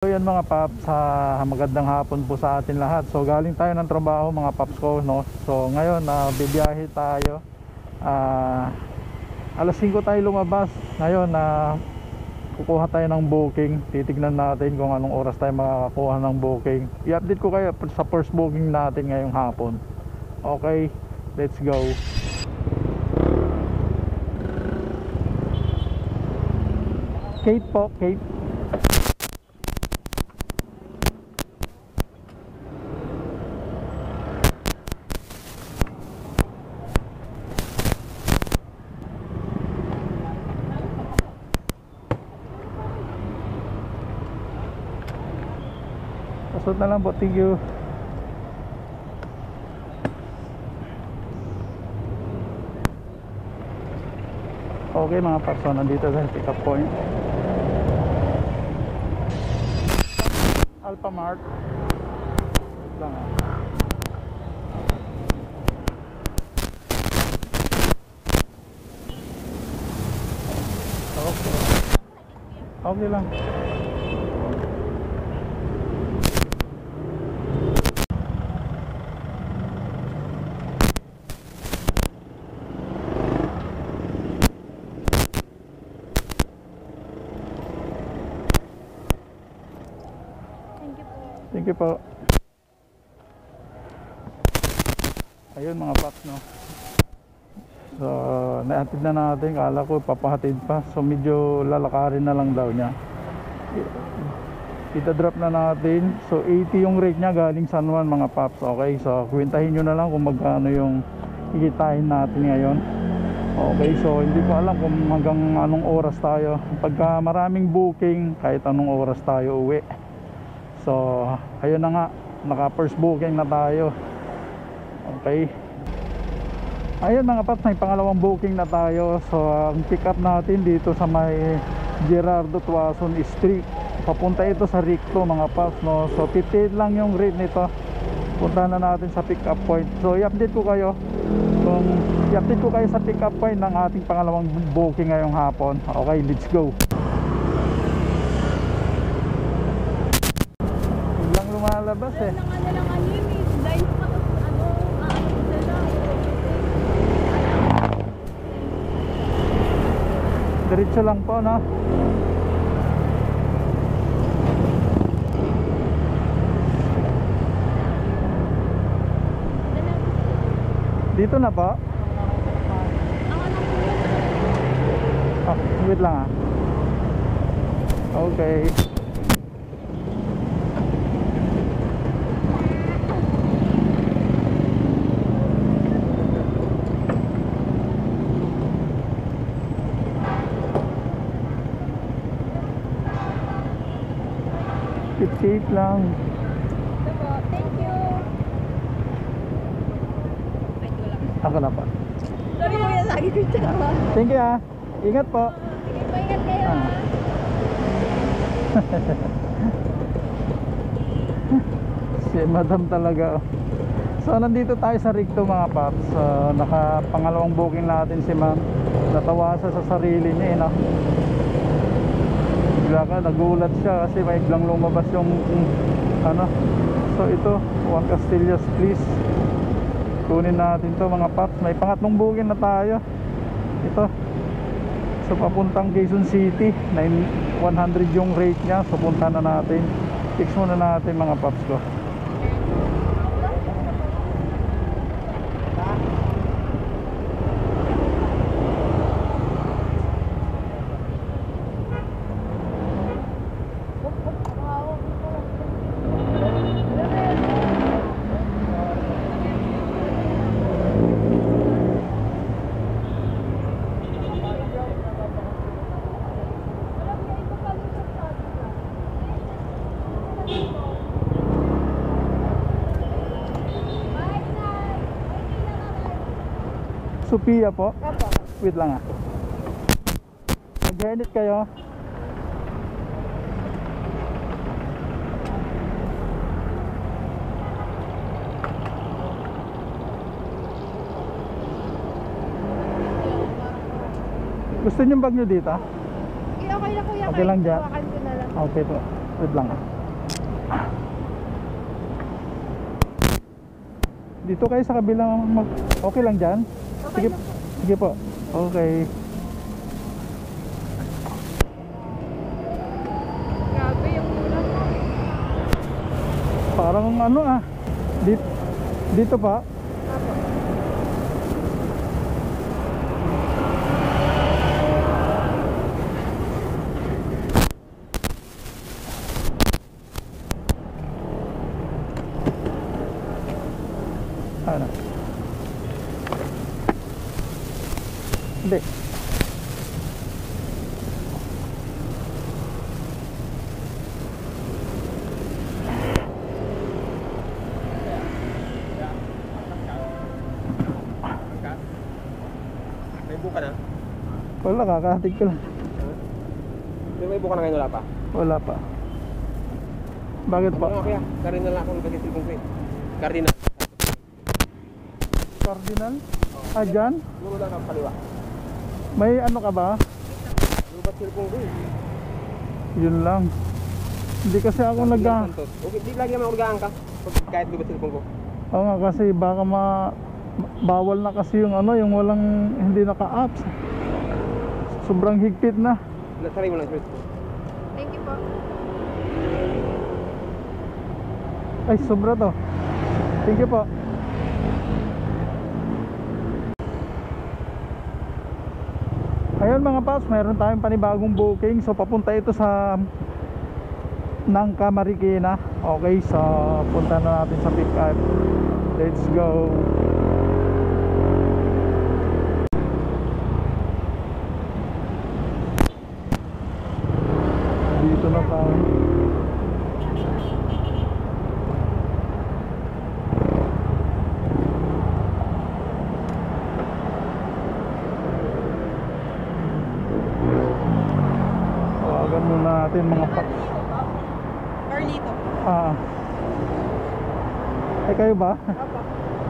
So yan mga paps, magandang hapon po sa atin lahat. So galing tayo ng trabaho mga paps ko, no? So ngayon bibiyahe tayo. Alas 5 tayo lumabas. Ngayon kukuha tayo ng booking. Titignan natin kung anong oras tayo makakakuha ng booking. I-update ko kayo sa first booking natin ngayong hapon. Okay, let's go. Kate po, Kate. Pasot na lang po, thank you. Okay mga paps, nandito sa pick up point Alphamart lang. Okay lang. Thank you po. Ayun mga paps, no. So nahatid na natin. Kala ko papahatid pa. So medyo lalakarin na lang daw niya. Ita-drop na natin. So 80 yung rate niya galing San Juan mga paps. Okay, so kwentahin nyo na lang kung magkano yung ikitain natin ngayon. Okay, so hindi ko alam kung hanggang anong oras tayo. Pagka maraming booking, kahit anong oras tayo uwi. So ayun na nga, naka first booking na tayo. Okay, ayun mga paps, may pangalawang booking na tayo. So ang pick up natin dito sa may Gerardo Tuason Street. Papunta ito sa Ricto mga paps, no. So 58 lang yung rate nito. Punta na natin sa pick up point. So i-update ko kayo sa pick up point ng ating pangalawang booking ngayong hapon. Okay, let's go. Lumalabas eh. Diretso lang po, no? Dito na po? Wait lang Okay. Safe lang. Thank you. Ako na po. Sorry kuya, lagi ko siya. Thank you Ingat po. Sige po, ingat kayo Si madam talaga. So nandito tayo sa Ricto mga paps. Naka pangalawang booking natin si ma'am. Natawa siya sa sarili niya, no? Nagulat siya kasi may biglang lumabas yung so ito, Juan Castillas please. Kunin natin to mga paps. May pangatlong booking na tayo. Ito, so papuntang Quezon City. 100 yung rate nya. So punta na natin. Fix muna natin mga paps ko. Sophia po? Opo. Wait lang Mag-edit kayo. Gusto niyo bag nyo dito? Okay lang kuya. Okay lang dyan? Hawakan ko na lang. Okay po. Wait lang Dito kayo sa kabilang okay lang dyan? Okay Sige, na po. sige po. Okay. Grabe yung ulan mo. Parang ano Dito, dito pa. Apo. Ano? Hindi. May buka na? Wala, kakahatig ko lang. May buka na ngayon, wala pa? Wala pa. Bakit pa? Ano kaya? Cardinal ako ng pagkisil kong kwit. Cardinal. Cardinal? Dyan? Luro lang ang kaliwa. May ano ka ba? Lubat silpong kwit. Yun lang. Hindi kasi ako Okay, di lagi naman ako nag-aangka. Kahit lubat silpong ko. Oo nga, kasi baka bawal na kasi yung ano, yung walang hindi naka-apps. Sobrang higpit na. Nasaray mo lang Chris. Thank you po. Ay, sobra to. Thank you po. Ayun mga paps, mayroon tayong panibagong booking. So papunta ito sa Nangka, Marikina. Okay, so punta na natin sa pick up. Let's go. Dito na tayo. Tawagan muna natin mga paps. Carlito. Ay kayo ba? Opo.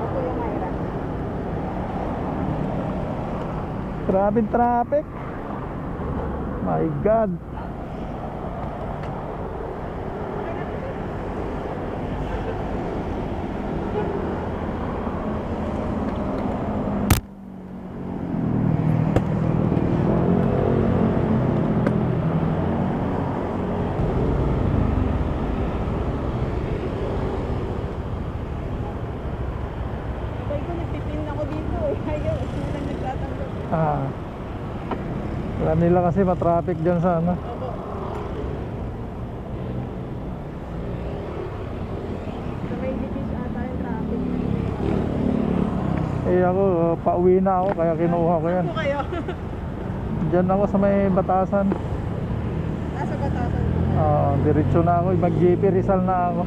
Opo yung Myra. Grabing traffic. My God. Sabay ko, nagpipin ako dito eh. Ayaw, sila lang nagtatanggap. Wala nila kasi matraffic dyan sa ano. Opo. Sa may dipis ata yung traffic. Eh ako, pauwi na ako kaya kinuha ko yan. Saan po kayo? Dyan ako sa may Batasan. Nasa Batasan po kayo. Diretso na ako, mag-JP Rizal na ako.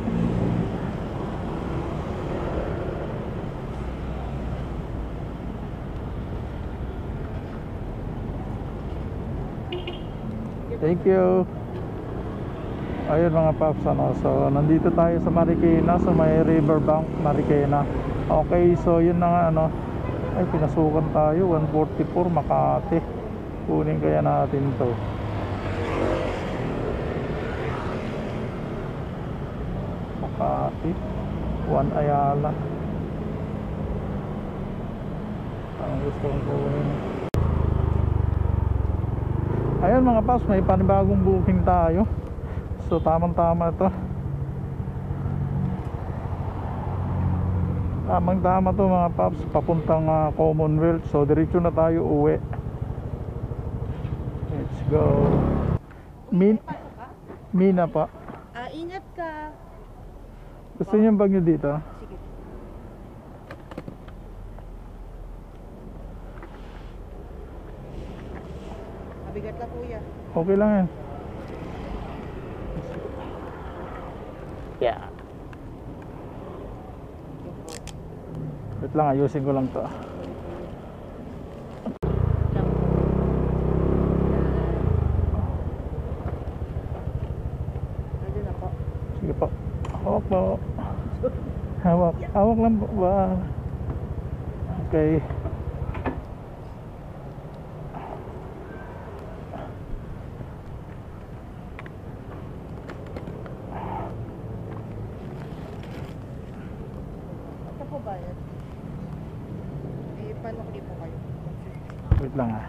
Thank you. Ayun mga paps, ano, so nandito tayo sa Marikina, sa may Riverbank, Marikina. Okay, so yun na nga, ano, ay pinasukan tayo, 144 Makati. Kunin kaya natin to. Makati, 1 Ayala. Ang gusto kong kunin. Ayun mga paps, may panibagong booking tayo. So tamang tama to. Tamang tama to mga paps, papuntang Commonwealth. So diretso na tayo uwi. Let's go. Mina pa. Ingat ka. Gusto niyo yung bag nyo dito? Sige. Mabigat na kuya. Okay lang yan. Yeah. Wait lang, ayusin ko lang to. Ayun na po. Sige po. Hawak po. Hawak. Hawak lang po ba? Okay. po bayad? Eh, paano ko po kayo? Wait lang ah.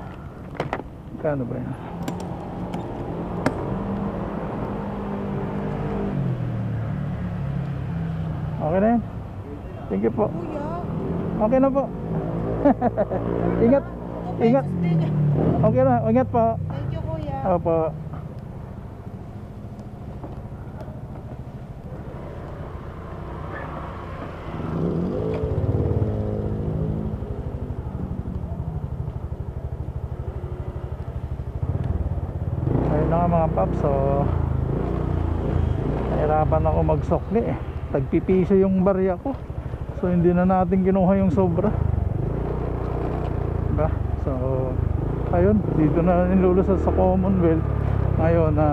Kano ba yan? Okay na yan. Thank you po. Kuya, Okay na po. Ingat. Ingat. Okay na. Ingat po. Thank you, kuya. Opo. Ayun na nga mga paps. So nahirapan ako magsokli eh. Tagpipiso yung barya ko. So hindi na natin kinuha yung sobra. Diba? So ayun, dito na nilulusad sa Commonwealth. Ngayon na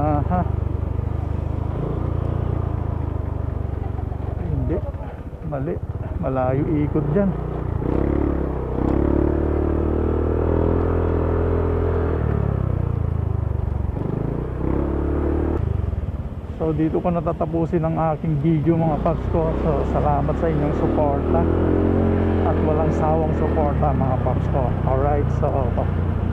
hindi, mali, malayo ikot dyan. So dito ko natatapusin ang aking video mga paps ko. So salamat sa inyong suporta at walang sawang suporta mga paps ko. Alright, so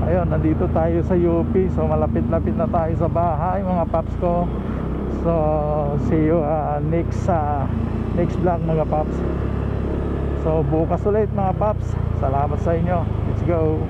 ayun, nandito tayo sa UP. So malapit-lapit na tayo sa bahay mga paps ko. So see you next vlog mga paps. So bukas ulit mga paps. Salamat sa inyo. Let's go.